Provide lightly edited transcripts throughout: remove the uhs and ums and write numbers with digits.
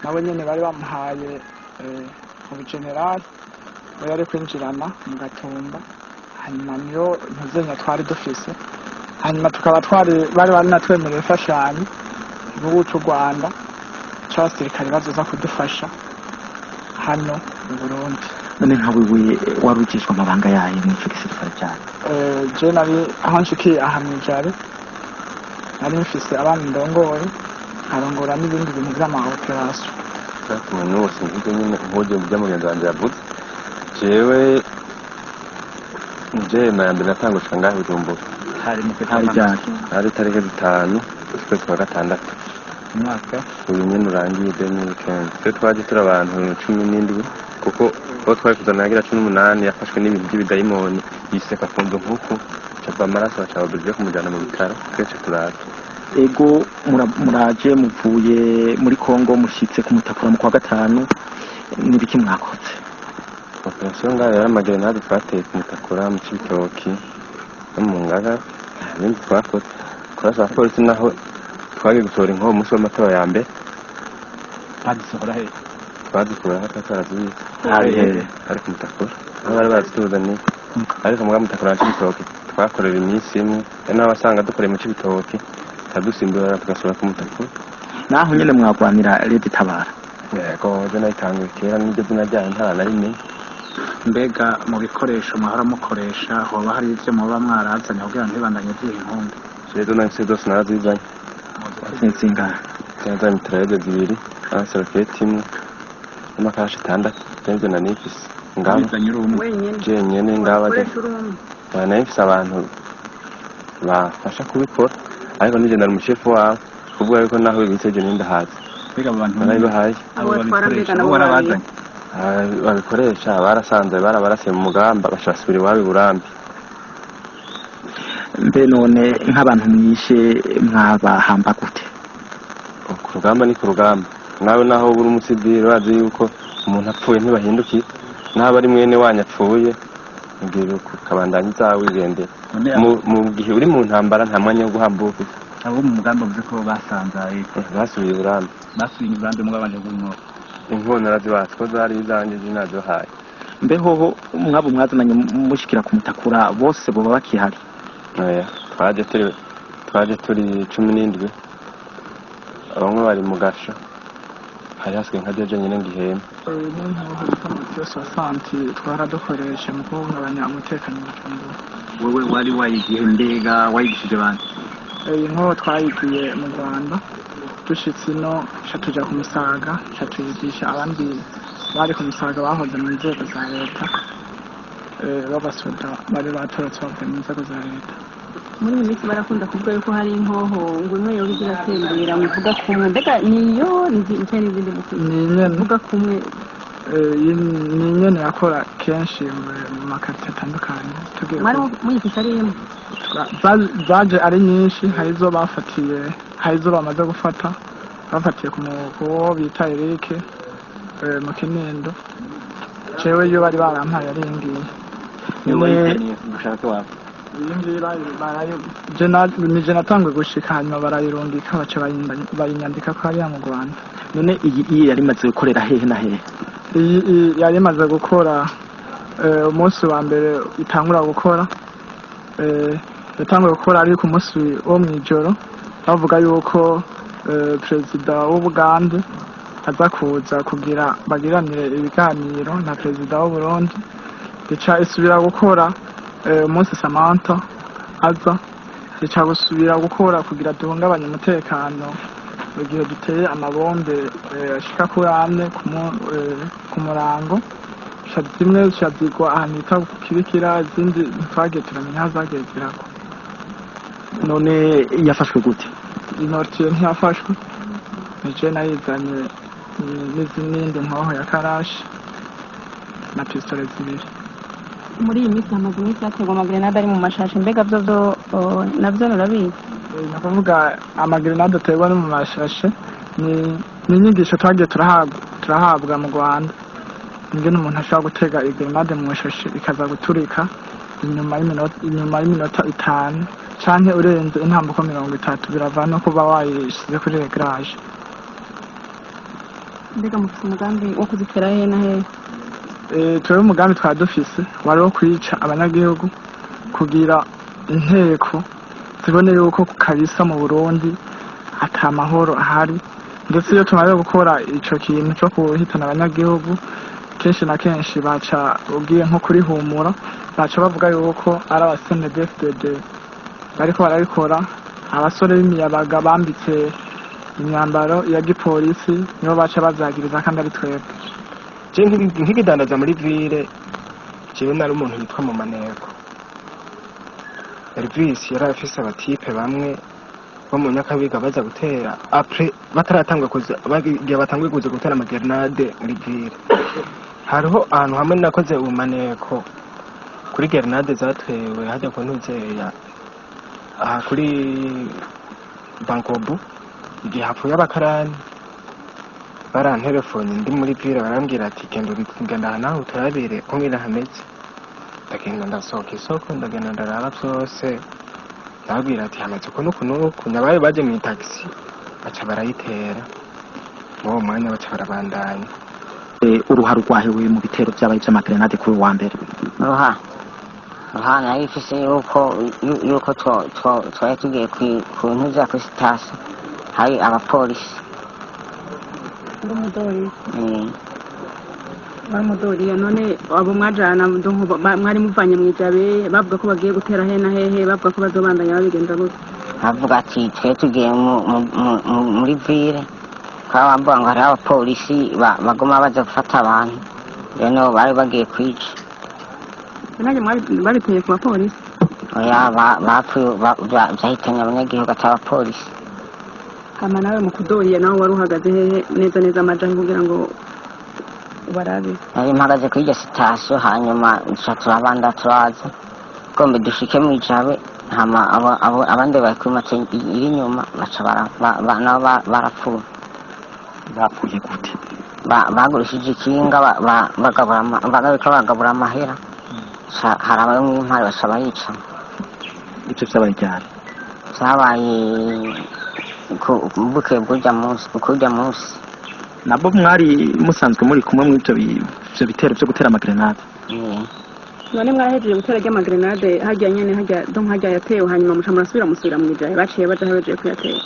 nabo nyene bari bamuhaye mu générales yari kwinjirana mu gatumba hanyuma niyo ntuzenya twari dufise hanyuma tukaba bari natwemereye fashanyo igihugu cy'u Rwanda cy'abasirikare bazoza kudufasha hano mu Burundi. None nkawe warukishwa amabanga yayo mu cyo gisirikare cyane? Je nari aho nshikiye aha mwijare nari mfise abana ndongoye arongora n'ibindi bintu by'ama opérations. Umuntu wose nk'ibyo nyine nk'ugiye mu by'amugenzi wanjye yavuze jewe na mbere natangujwe ngaho Bujumbura hari tariki 5 z'ukwezi kwa gatandatu umwaka uyu nyine urangiye 2015. twe twaje turi abantu 17 kuko aho twari kuzanagira 18 yafashwe n'ibintu by'ibidayimoni yiseka ku nzu nk'uku caba amaraso bacababuje kumujyana mu bitaro twese turata. Ego muraje muvuye muri Kongo mushitse kumutakura mu kwa gatanu nibiki mwakoze? Operation ngaho yaramagrenade twateye kumutakura mu Cibitoki no mu Ngara n'indi twakoze kurasa polisi naho twagiye gutora inko umunsi w'amatora ya mbere bazisohora he badukura hataraziye ari kumutakura bari bazituzaniye ariko mu mutakura mu Cibitoki twakorera iminsi imwe n'abasanga dukoreye mu Cibitoki tadusimbura tugasura kumutakura naho nyene mwagwanira leta itabara. Yego je nayitanguye kera n'ibyo binajyanye ntara na rimwe. Mbega mu bikoresho mwahora mukoresha hoba hari ivyo muba mwarazanye kugira ntibandanye by'inkombe? Rero nahise dose narazizanye sinzinga cyangwa mitraille zibiri aserfeti imwe n'amakashi 6 cyangwa na nifisi ngaba je nyene ngaba nahise abantu bafasha kubikora ariko nije ndari umushefu wawe kuvuga yuko naho ibitseje n'indahazi mbega abantu bahaye abo twarambega nabo barabazanye babikoresha barasanze barabarase mu mugamba bashasubira iwabo Burundi. Mbe none nk'abantu mwishe mwabahamba gute? Ku rugamba ni ku rugamba nawe naho buri umusivili wazi yuko umuntu apfuye ntibahindukira naho ari mwene wanyapfuye ngiye kukabandanya zawe wigendera mu gihe uri mu ntambara nta mwanya wo guhambuka. Abo mu mugamba uvuze ko basanzaye basubiye Burundi mu gabanje guno inkono razibatse ko zari izanje zinazo haye. Mbeho mwabo mwazananye mushikira kumutakura bose boba bakihari? Oya twaje turi 17 bamwe bari mu gasho hari hasigaye nka jeje nyine ngihema n'intaho santi twaradukoresha mu kubungabanya umutekano mu Bujumbura. Wewe wari wayigiye mbega wayigishije abantu? Inko twayigiye mu Rwanda dushitse ino tuja ku Musaga tuyigisha abandi bari ku Musaga bahoze mu nzego za leta babasoda bari batorotse bavuye mu nzego za leta. Muri iyi minsi barakunda kuvuga yuko hari inkoho ngo imwe yo bigira tembera muvuga kumwe mbega niyo nicyo n'izindi muvuga kumwe ni nyene yakora kenshi mu makarita atandukanye tugiye muyifise ari imwe zaje ari nyinshi hari zo bafatiye hari zo bamaze gufata bafatiye ku mugo bita Eric mu Kinindo cewe yo bari barampaye ari ngiye niwe ushaka wawe nije natangwe gushika hanyuma barayirungika baca bayinyandika ko ari mu Rwanda. None iyi yari maze gukorera hehe na hehe? Iyi yari maze gukora umunsi wa mbere itangura gukora yatanguye gukora ari ku munsi wo mwijoro bavuga yuko perezida w'Ubugande aza kuza kugira bagiranire ibiganiro na perezida w'u Burundi bica isubira gukora umunsi Samantha aza bica gusubira gukora kugira duhungabanye umutekano mu gihe duteye amabombe ashika kuri 4 ku murango zimwe zigwa ahantu hita ku Kibikira izindi twagiye turamenya aho zagiye zirako. None yafashwe gute? Inortiye ntiyafashwe nije nayizanye n'izindi nkoho ya karashi na pistolet zibiri. Muri iyi minsi hamaze iminsi hategwa amagrenade ari mu mashashi mbega byo navyo nurabizi? Nakuvuga amagrenade ategwa no mu mashashi ni inyigisho twagiye turahabwa mu Rwanda ingene umuntu ashobora gutega igrenade mu mashashi ikaza guturika inyuma y'iminota 5 canke urenze intambuko 30 biravana no kuba wayishize kuri reglage. mbega mufite umugambi wo kuzitera hehe na hehe? Twebwe umugambi twari dufise wari wo kwica abanyagihugu kugira inteko zibone yuko kabisa mu Burundi ata mahoro ahari, ndetse iyo tumaze gukora ico kintu cyo kuhitana abanyagihugu kenshi na kenshi baca ugiye nko kuri humura baca bavuga yuko ari abasenedefdd bariko barabikora, abasore b'imiyabaga bambitse imyambaro ya gipolisi nibo baca bazagiriza kandi ari twebwe. Je nkigidandaza muri ville jewe nari umuntu yitwa mu maneko Elvis yari afise abatipe bamwe bo mu Nyakabiga baza gutera après bataratangwa kuza bagiye batanguye kuza gutera amagrenade muri ville. Hariho ahantu hamwe nakoze umaneko kuri grenade zatewe hajya ku ntuzeya aha kuri Bankobu igihe hapfuye abakarani barantelefone ndi muri ville barambwira ati ngenda naho utarabire ko ngira hameze. Ndagenda ndasohoka isoko ndagenda ndaraba byose ndabwira ati hameze ko nuko nabaye baje mu taxi baca barayitera mu mwanya baca barabandanya. Uruhara rwahewe mu bitero byabaye by'amagrenade kuri wa mbere. Ruhana ifise yuko twari tugiye ku ntuza ku sitasi hari abapolisi bamudori none abo mwajana mwari muvanye mu ijabe bavuga ko bagiye gutera hehe na hehe, bavuga ko bazobandanya babigenda gute? bavuga ati twe tugiye muri ville kwa bambuga ngo hari abapolisi bagoma baza gufata abantu rero bari bagiye kwica. Nanjye babiteye ku bapolisi? Oya bapfuye byahitanye abanyagihugu atabapolisi. Hama nawe mu kudoriye nawe wari uhagaze hehe neza amajani kugira ngo ubarabe? Nari mpagaze kuri iryo sitasiyo hanyuma turabanda turaza gombe dushike mu ijabe hama abandi bari kuri moto iri inyuma baca nabo barapfuye. Bapfuye gute? Bagurishije ikinga bagabura amahera hari abamwe impari baca bayica. Ivyo vyabaye ryari? Vyabaye buke kurya munsi. Nabo mwari musanzwe muri kumwe mu ivyo bitero byo gutera amagrenade? None mwahejeje gutera ry'amagrenade hajya nyene hajya yatewe hanyuma muca murasubira mu ijabe baciye baja hejeje kuyatera?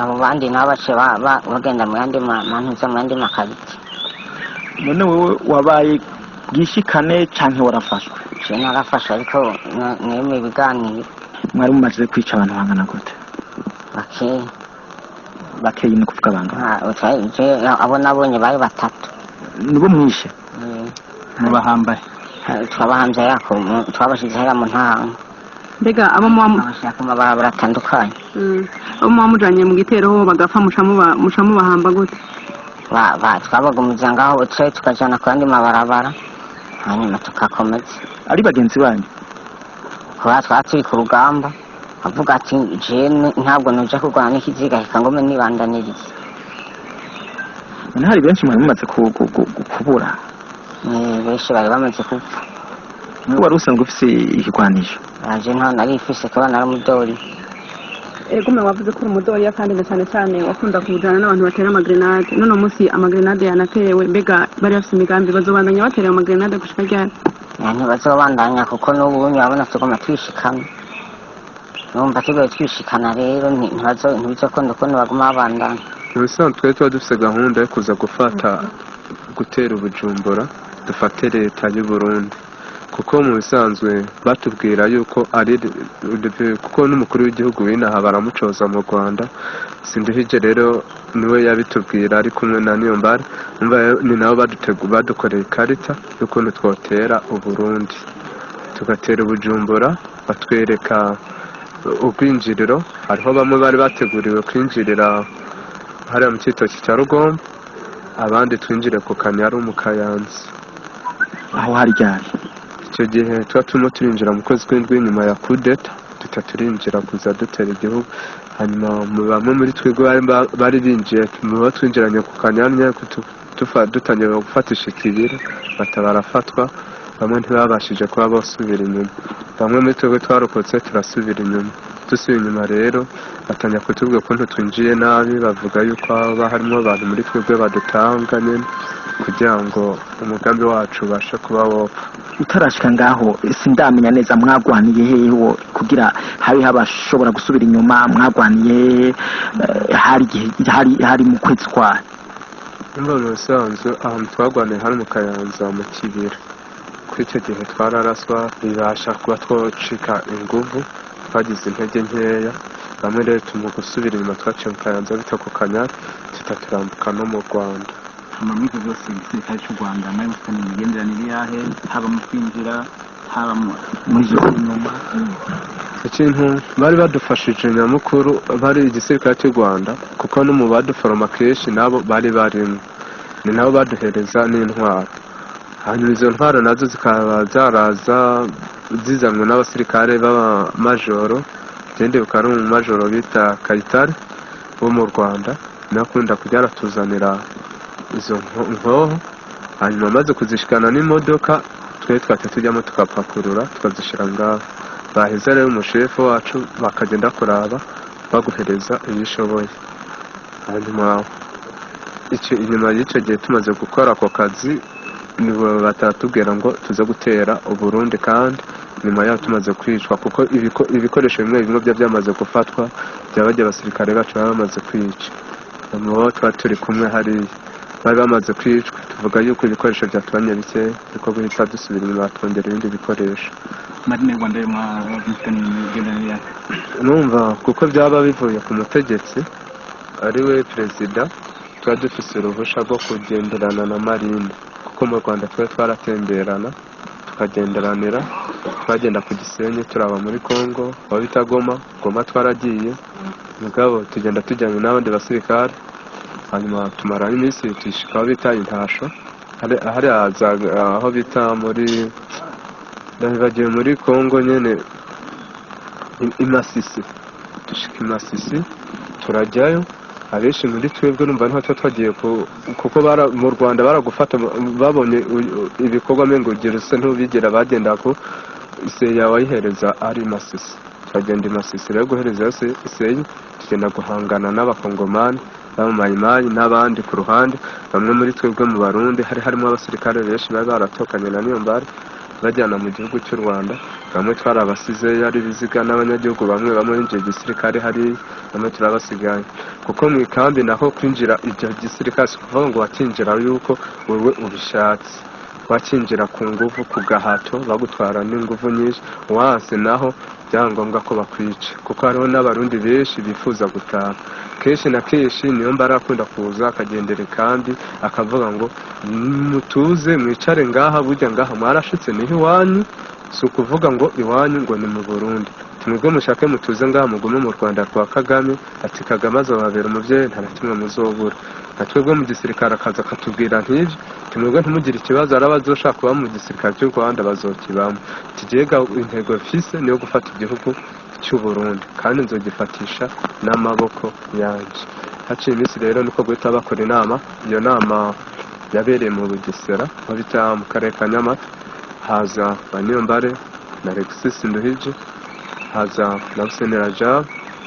Abo bandi nabo baciye bagenda mu yandi mantuza mu yandi makariti. None wowe wabaye bwishikane canke warafashwe? Je narafashwe ariko nemeye ibiganiro. Mwari mumaze kwica abantu bangana gute? Bakeye ni kuvuga bangana? Abo nabonye bari batatu. Nibo mwishe? Mubahambaye? Twabahambye yako twabashize hera mu ntanga. Mbega abo abashaka amabarabara atandukanye. Abo mujanye mu gitero ho bagapfa mucamu bahamba gute? Twabagumiza ngaho twe tukajana ku yandi mabarabara hanyuma tukakomeza. Ari bagenzi banyu? Kwa twaturi ku rugamba avuga ati je ntabwo noja kurwana n'ikiziga ikangome nibandaniriza. None hari benshi mwari mumaze kubura? Benshi bari bamaze kupfa. Wari usanzwe ufise ikigwanisho? Aje nta nari ifise kuba nari umudori. Gume wavuze ko umudori kandi na cyane wakunda kujana n'abantu batera amagrenade. None umunsi amagrenade yanatewe mbega bari bafise imigambi bazobandanya batera amagrenade gushika ryari? Ntibazobandanya kuko n'ubu nyabona tugoma twishikana. Numva tugoye twishikana rero ntibizokunda ukuntu baguma babandanya. Ubusanzwe twari dufise gahunda yo kuza gutera Bujumbura dufate leta y'u Burundi kuko mu bisanzwe batubwira yuko ari kuko n'umukuru w'igihugu w'inaha baramucoza mu Rwanda. Sinduhije rero niwe yabitubwira ari kumwe na Niyombare ni nabo badukoreye ikarita y'ukuntu twotera u Burundi tugatera Bujumbura batwereka ubwinjiriro. Hariho bamwe bari bateguriwe kwinjirira hariya mu Citoki cya Rugombo abandi twinjire ku Kanyaru mu Kayanza. Aho hari ryari? Icyo gihe turimo turinjira mu kwezi kw'indwi nyuma ya kudeta turinjira kuza dutera igihugu. Hanyuma bamwe muri twebwe bari binjiye mu twinjiranye ku Kanyaru dutangiye gufatisha ikibira barafatwa. Bamwe ntibabashije kuba basubira inyuma. Bamwe muri twebwe twarokotse turasubira inyuma. Dusubira inyuma rero batanya kutubwira ukuntu twinjiye nabi bavuga yuko haba harimo abantu muri twebwe badutanga nyine kugira ngo umugambi wacu ubashe kuba wopfa. utarashika ngaho sindamenya neza mwagwaniye heho kugira hari habashobora gusubira inyuma mwagwaniye hari mu kwezi kwa Imbono usanzwe ahantu twagwaniye hari mu Kayanza mu Kibira. Kuri icyo gihe twararaswa bibasha kuba twocika inguvu twagize intege nkeya bamwe rero tumu gusubira inyuma twaciye mu Kayanza bita ku Kanyari tutaturambuka no mu Rwanda. amamigo yose igisirikare cy'u Rwanda muri musani imigenderanire yahe haba mu kwinjira haba muri zo inyuma ikintu bari badufashije nyamukuru bari igisirikare cy'u Rwanda kuko no mu baduforoma kenshi nabo bari barimo ni nabo baduhereza n'intwaro hanyuma izo ntwaro nazo zikaba zaraza zizanwe n'abasirikare b'amajoro gende bukari mu majoro bita Kayitare bo mu Rwanda nakunda kujya aratuzanira izo nkoho hanyuma maze kuzishikana n'imodoka twe tujyamo tukapakurura tukazishira ngaho baheza rero umushefu wacu bakagenda kuraba baguhereza ibishoboye hanyuma inyuma y'icyo gihe tumaze gukora ako kazi nibo batatubwira ngo tuze gutera Burundi kandi nyuma yaho tumaze kwicwa kuko ibikoresho bimwe byamaze gufatwa byabajya abasirikare bacu bamaze kwica mu twari turi kumwe hariya bari bamaze kwicwa tuvuga yuko ibikoresho byatubanye bike ariko guhita dusubira inyuma twongera ibindi bikoresho marine Rwanda y'umugenderanire numva kuko byaba bivuye ku mutegetsi ari we perezida tuba dufise uruhusha rwo kugenderana na marine kuko mu Rwanda twaratemberana tukagenderanira twagenda ku Gisenyi turaba muri Kongo aho bita Goma twaragiye mugabo tugenda tujyanye n'abandi basirikare hanyuma tumara iminsi tuyishika aho bita Intasho hari aho bita muri bagiye muri Kongo nyene Imasisi dushika Imasisi turajyayo abenshi muri twebwe numva nta twagiye kuko mu Rwanda baragufata babonye ibikorwa mengo geruse ntubigera bagenda ko iseya wayihereza ari Masisi twagenda Masisi rero guhereza iseya tugenda guhangana n'abakongomani n'abamayimayi n'abandi ku ruhande bamwe muri twebwe mu Barundi harimo abasirikare benshi bari baratokanye na niyo mbari bajyana mu gihugu cy'u Rwanda bamwe twarabasize yari biziga n'abanyagihugu bamwe injiye gisirikare hari bamwe turabasigaye kuko mu ikambi naho kwinjira icyo gisirikare kuvuga ngo wakinjira yuko wewe ubishatse wakinjira ku nguvu ku gahato bagutwara n'inguvu nyinshi wanse naho byangombwa ko bakwica kuko hariho n'abarundi benshi bifuza gutaha kenshi na kenshi niyo mbara akunda kuza akagendera kandi akavuga ngo mutuze mwicare ngaha burya ngaha mwarashitse niho iwanyu si ukuvuga ngo iwanyu ngo ni mu Burundi mwebwe mushake mutuze ngaha mugume mu Rwanda kwa Kagame ati Kagame azababera umuvyeyi nta kimwe muzobura natwebwe mu gisirikare akaza akatubwira nk'ivyo mwebwe ntimugire ikibazo arabazoshaka kuba mu gisirikare cy'u Rwanda bazokibamo tugega intego fise niyo gufata igihugu cy'u Burundi kandi nzogifatisha n'amaboko yanje haciye iminsi rero niko guhita bakora inama iyo nama yabereye mu Bugesera aho bita mu karere ka Nyamata haza Banyombare na Alexis Nduhije haza na Busenera Jab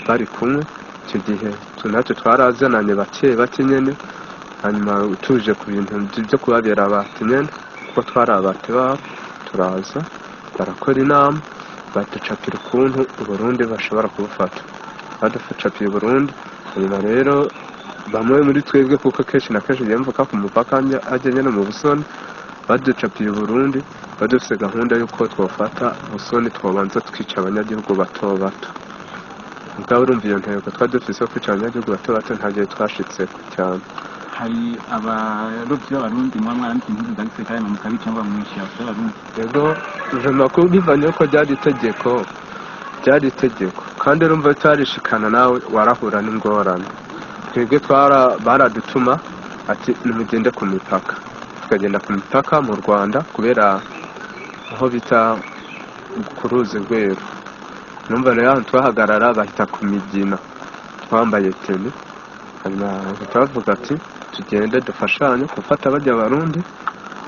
bari kumwe icyo gihe tunatwe twarazananye bake nyene hanyuma tuje ku bintu byo kubabera abati nyene kuko twarabate babo turaza barakora inama baducapira ukuntu Burundi bashobora kubufata baducapiye Burundi hanyuma rero bamwe muri twebwe kuko kenshi na kenshi yemvuka ku mupaka ajyanye no mu Busoni baducapiye Burundi badufise gahunda yuko twofata Busoni twabanza twica abanyagihugu bato mugabo urumva iyo ntego twadufise ko kwica abanyagihugu bato ntagiye twashitse cyane hari abarovyi b'abarundi mwaranditse impuzu za gisirikare mu mukabi cyangwa mu mwishyira z'abarundi yego makuru bivanye ko ryari itegeko kandi urumva tarishikana nawe warahura n'ingorane twebwe baradutuma ati nimugende ku mipaka tukagenda ku mipaka mu Rwanda kubera aho bita ku ruzi rweru numva rero ahantu twahagarara bahita ku Migina twambaye teni hanyuma turavuga ati tugende dufashanye gufata bajya Abarundi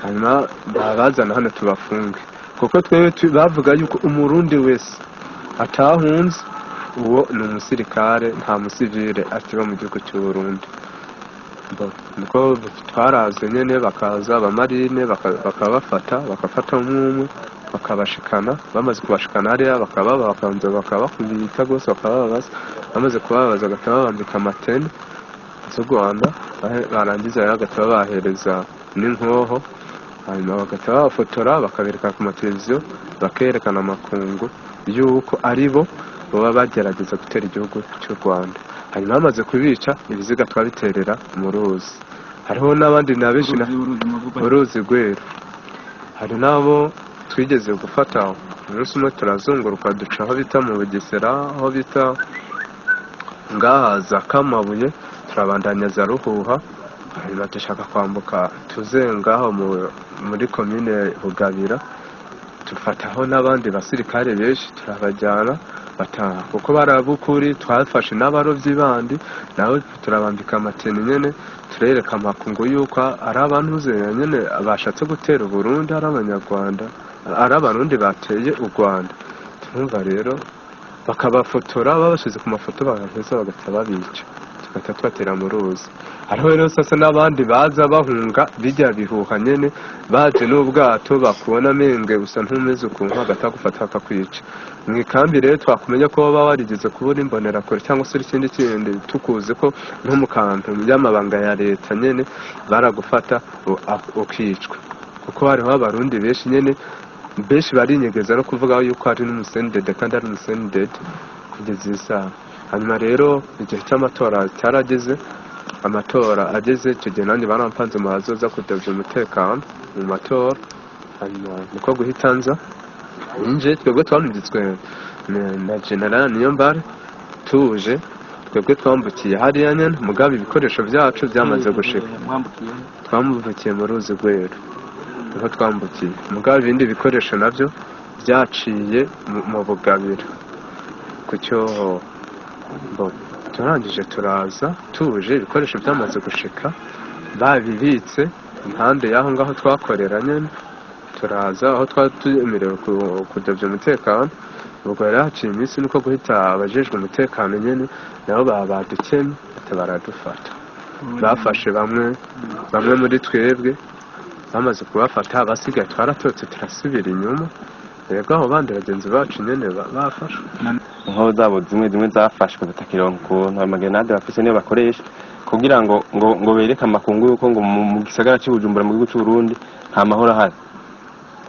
hanyuma babazana hano tubafunge kuko twebwe bavuga yuko umurundi wese atahunze uwo ni umusirikare nta musivile akiba mu gihugu cy'u Burundi. Niko twaraze nyene bakaza abamarine bakabafata umwe bakabashikana, bamaze kubashikana hariya bakabanza bakabakubita gose bakababaza, bamaze kubabaza bagahita babambika amateni z'u Rwanda, barangiza rero bagahita babahereza n'inkoho, hanyuma bagahita babafotora bakabereka ku mateleviziyo bakerekana amakungu y'uko ari bo baba bagerageza gutera igihugu cy'u Rwanda. Hanyuma bamaze kubica ibiziga twabiterera mu ruzi. Hariho n'abandi na benshi uruzi Rweru, hari n'abo twigeze gufata umunsi umwe turazunguruka duca aho bita mu Bugesera, aho bita ngaha za Kamabuye, turabandanya za Ruhuha, hanyuma dushaka kwambuka tuze ngaho muri komine Bugabira, tufataho n'abandi basirikare benshi turabajyana bataha, kuko barabukuri twafashe n'abarovyi bandi nawe turabambika amateni nyene, turereka amakungu yuko ari abantu nyene bashatse gutera Burundi, ari abanyarwanda, ari abarundi bateye u Rwanda. Turumva rero bakabafotora, babashize ku mafoto bagaheza bagahita babica, tugahita tubatera mu ruzi. Hariho rero sasa n'abandi baza bahunga bijya bihuha nyene, baje n'ubwato bakubona menge usa ntumeze ukuntu hagata gufata akakwica. Mwikambi rero twakumenya ko baba warigeze kubura imbonera kure cyangwa se ikindi kindi, tukuze ko nko mu kantu y'amabanga ya leta nyene baragufata ukicwa, kuko hariho abarundi benshi nyene benshi barinyegeza no kuvuga yuko ari n'umusendede kandi ari umusendede kugeza isaha. Hanyuma rero igihe cy'amatora cyarageze, amatora ageze icyo gihe nanjye barampanze mu bazoza kudavya umutekano mu matora, hanyuma niko guhitanza nje twebwe twamugitswe na générales niyo mbare tuje, twebwe twambukiye hariya nyene, mugabe ibikoresho byacu byamaze gushika, twambukiye mu ruzi Rweru niho twambukiye, mugabe ibindi bikoresho navyo byaciye mu Bugabira ku Cyohoha. Turangije turaza tuje, ibikoresho byamaze gushika babibitse impande y'aho ngaho twakorera nyene, turaza aho twatumerewe kudavya umutekano. Ubwo rero haciye iminsi niko guhita abajejwe umutekano nyene nabo badukemye ati baradufata, bafashe bamwe muri twebwe, bamaze kubafata abasigaye twaratotse turasubira inyuma. Yego aho bandi bagenzi bacu nyene bafashwe, inkoho zabo zimwe zafashwe batakironka ukuntu amagenade bafise niyo bakoresha kugira ngo bereke amakungu yuko ngo mu gisagara cy'u Bujumbura mu gihugu cy'u Burundi nta mahoro ahari.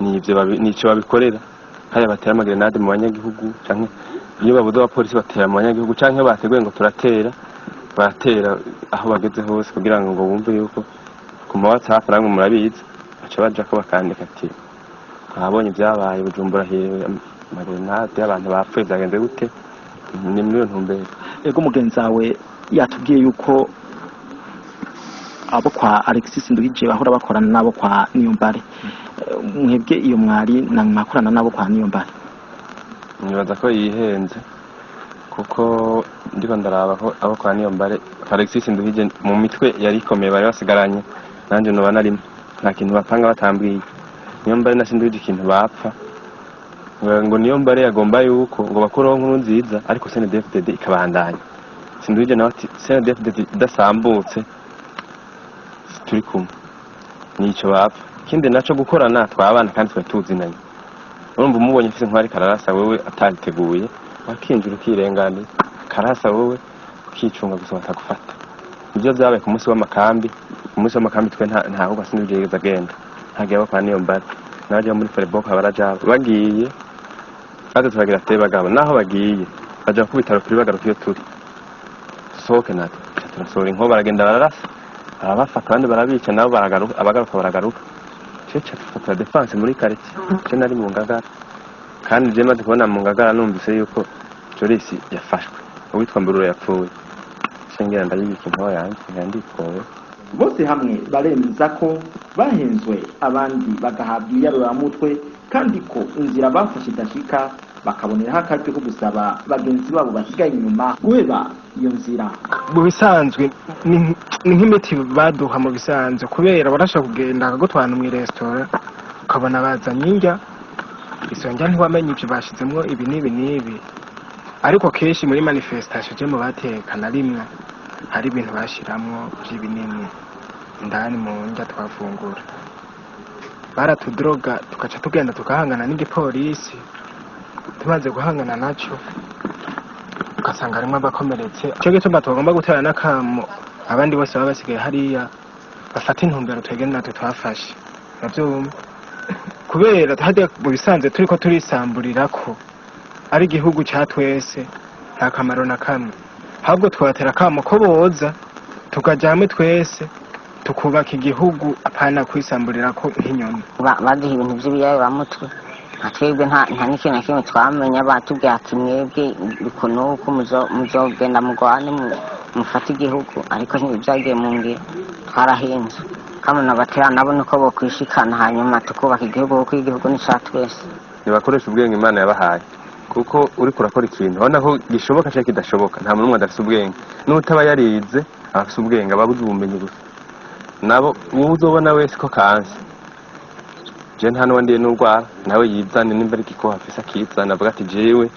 Nico babikorera, haya batera amagenade mu banyagihugu, canke iyo babuze abapolisi batera mu banyagihugu, canke bateguye ngo baratera aho bageze hose kugira ngo bumve yuko ku ma WhatsApp namwe murabizi baca baja ko bakandika ati abonye byabaye Bujumbura hewe amagenade y'abantu bapfuye byagenze gute. Ni muri ntumbero. Ego mugenzi wawe yatubwiye yuko abo kwa Alexis Nduhije bahora bakorana nabo kwa Niyombare, mwebwe iyo mwari na mwakorana nabo kwa Niyombare? Nibaza ko yihenze, kuko ndiko ndaraba ko abo kwa Niyombare Alexis Nduhije mu mitwe yari ikomeye bari basigaranye, nanje no banarimo nta kintu bapanga batambwiye. Niyombare na Nduhije ikintu bapfa ngo Niyombare yagomba yuko ngo bakoroho nkuru nziza, ariko CNDD-FDD ikabandanya. Nduhije nawe ati CNDD-FDD idasambutse turi kumwe, nico bapfa. Ikindi naco gukorana twabana kandi twe tuzinanye, urumva umubonye ufite intwari kararasa wewe atariteguye akinjira ukirengana, karasa wowe ukicunga gusa batagufata. Ibyo byabaye ku munsi w'amakambi twe ntaho basinigeza agenda, ntagiye bakwa Niyombare naje muri Facebook baraja bagiye kandi turagira ate bagabo naho bagiye baja ku bitaro kuri bagarukiye turi sohoke natwe turasora inko baragenda bararasa abafata kandi barabica nabo baragaruka cece tufata defense muri quartier cyo nari mu Ngagara, kandi je maze kubona mu Ngagara numvise yuko Jorisi yafashwe uwitwa Mbururo yapfuye, sengera ndayibika inko yanjye yandikowe. Bose hamwe baremeza ko bahenzwe, abandi bagahabwa iyaruramutwe, kandi ko inzira bafashe idashika, bakaboneraho akaryo ko gusaba bagenzi babo basigaye inyuma guheba iyo nzira. Mu bisanzwe ni nk'imiti baduha mu bisanzwe, kubera barashaka kugenda akagutwana mu restaurant ukabona bazanye indya, isonja ntiwamenye ibyo bashizemwo ibi n'ibi, ariko kenshi muri manifestation je mu batekana rimwe hari ibintu bashiramwo by'ibinini indani mu ndya twafungura baratudroga tukaca tugenda tukahangana n'igipolisi tumaze guhangana naco ugasanga harimo abakomeretse cyo gituma tugomba gutera n'akamo abandi bose baba basigaye hariya bafata intumbero twegene natwe twafashe navyo kubera hajya mu bisanzwe turiko turisamburira ko ari igihugu cya twese nta kamaro na kamwe ahubwo twatera akamo ko boza tukaja hamwe twese tukubaka igihugu apana kwisamburira ko nk'inyoni baduha ibintu by'ibiyayuramutwe nka twebwe nta n'ikintu na kimwe twamenya batubwira ati mwebwe bikunuko muzogenda mugwane mufate igihugu ariko ntibyagiye mu ngiro twarahinze kamuna batera nabo nuko bokwishikana hanyuma tukubaka igihugu kuko igihugu ni cya twese nibakoresha ubwenge Imana yabahaye kuko uri kurakora ikintu ubona ko gishoboka cyangwa kidashoboka nta muntu n'umwe adafite ubwenge n'utaba yarize afite ubwenge ababuze ubumenyi gusa nabo uwo uzobona wese ko kanse je nta n'uwandiye n'urwara nawe yizane nimba ari ko hafise akizana avuga ati jewe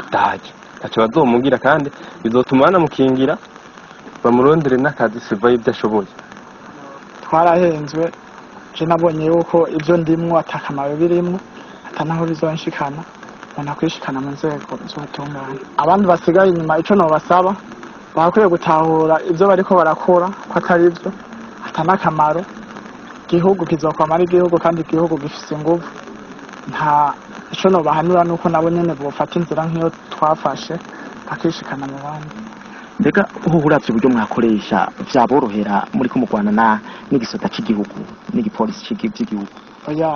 ndaje ntacyo bazomugira kandi bizotuma banamukingira bamurondere n'akazi sivayo ibyo ashoboye twarahenzwe je nabonye yuko ibyo ndimwo atakamaro birimwo atanaho bizonshikana umuntu akwishikana mu nzego z'ubutungane abandi basigaye inyuma ico nobasaba bakwiye gutahura ibyo bariko barakora ko atari byo atanakamaro igihugu kizokwama ari igihugu kandi igihugu gifise inguvu nta ico nobahanura nuko nabo nyene bofata inzira nk'iyo twafashe bakishikana mu bandi mbega uhuravye uburyo mwakoresha vyaborohera muri ko mugwana n'igisota cy'igihugu n'igipolisi cy'igihugu oya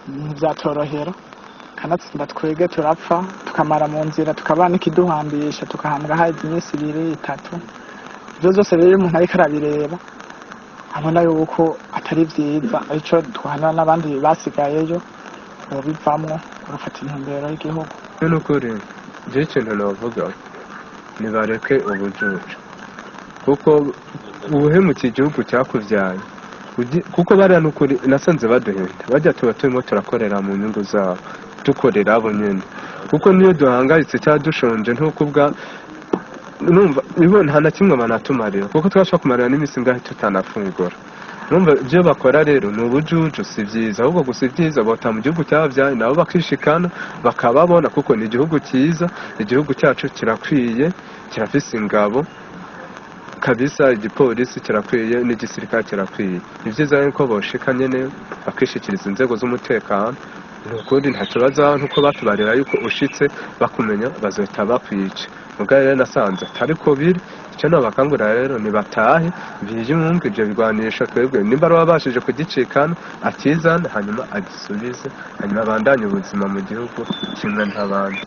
ntivyatorohera kanatsinda twege turapfa tukamara mu nzira tukabana ikiduhambisha tukahambwa hazi iminsi 2-3 ibyo byose rero umuntu ariko arabireba abona yuko atari vyiza arico twana n'abandi basigayeyo bobivamwo urufata intumbero y'igihugu n'ukuri je ikintu novuga nibareke ubujuju kuko ubuhemukiye igihugu cyakuvyaye kuko bariya n'ukuri nasanze baduhenda bajya tuba turimo turakorera mu nyungu zabo dukorera abo nyene kuko niyo duhangayitse cyangwa dushonje ntukubwa numva nibo nta na kimwe banatumarira kuko twashaka kumarira n'imisi ngahe tutanafungura numva ibyo bakora rero ni ubujuju si byiza ahubwo gusa ibyiza bota mu gihugu cyabyaye nabo bakishikana bakababona kuko ni igihugu cyiza igihugu cyacu kirakwiye kirafise ingabo kabisa igipolisi kirakwiye n'igisirikare kirakwiye ibyiza yuko boshika nyene bakishikiriza inzego z'umutekano nukuri ntacyo bazaho nkuko batubarira yuko ushitse bakumenya bazohita bakwica mugabo rero nasanze atariko biri icyo nabakangurira rero nibatahe biyumve ibyo bigwanisha twebwe nimba babashije kugicikana akizana hanyuma agisubize hanyuma abandanye ubuzima mu gihugu kimwe nk'abandi